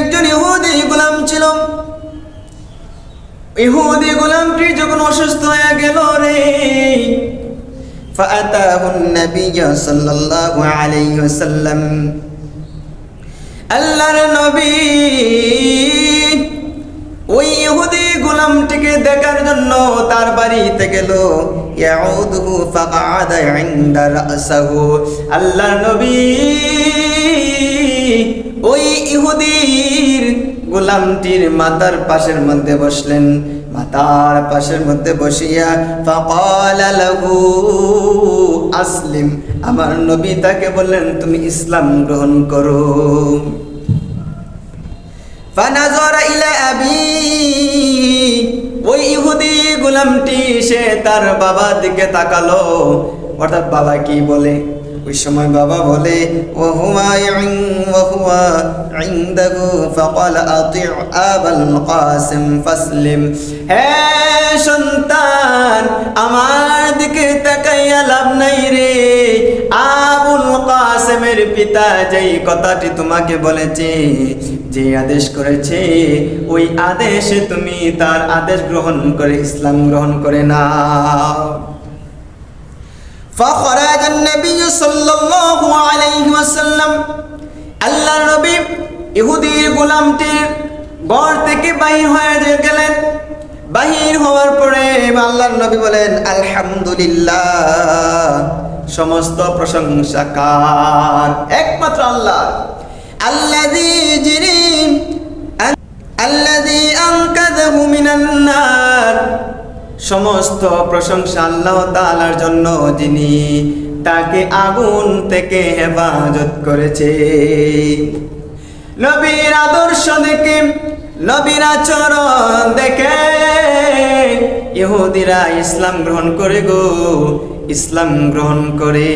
একজন ইহুদি গোলাম ছিল। ইহুদি গোলামটি যখন অসুস্থ হয়ে গেল রে, ফাআতাহুন নবী সাল্লাল্লাহু আলাইহি ওয়াসাল্লাম, আল্লাহর নবী ওই ইহুদি গোলামটিকে দেখার জন্য তার বাড়িতে গেল। ইয়াউদুহু ফাকাআদা ইনদা রাসাহু, আল্লাহর নবী ওই ইহুদির গোলামটির মাথার পাশের মধ্যে বসলেন। মাথার পাশের মধ্যে বসিয়া ফাকালা লাহু আসলিম, আমার নবী তাকে বললেন তুমি ইসলাম গ্রহণ করো। ফানাযারা ইলা আবি, ওই ইহুদি গোলামটি সে তার বাবার দিকে তাকালো। অর্থাৎ বাবা কি বলে, ওই সময় বাবা বলে ওয়া হুয়া ইনদাহু ফাকালা আতি' আবাল কাসিম ফাসলিম, হে সন্তান আমার দিকে তাকাইয়া লাভ নাই রে, আবুল কাসিমের পিতা যেই কথাটি তোমাকে বলেছে, যে আদেশ করেছে, ওই আদেশে তুমি তার আদেশ গ্রহণ করে ইসলাম গ্রহণ করে নাও। فخرج النبي صلى الله عليه وسلم, আল্লাহর নবী ইহুদির গোলামটির ঘর থেকে বাহির হয়ে গেলেন। বাহির হওয়ার পরে আল্লাহর নবী বলেন আলহামদুলিল্লাহ, সমস্ত প্রশংসা কার, একমাত্র আল্লাহ। আল্লাযী আনকাযাহু মিনান নার, সমস্ত প্রশংসা আল্লাহ তাআলার জন্য যিনি তাকে আগুন থেকে হেফাজত করেছে। নবীর আদর্শ দেখে, নবীর আচরণ দেখে ইহুদিরা ইসলাম গ্রহণ করে গো, ইসলাম গ্রহণ করে।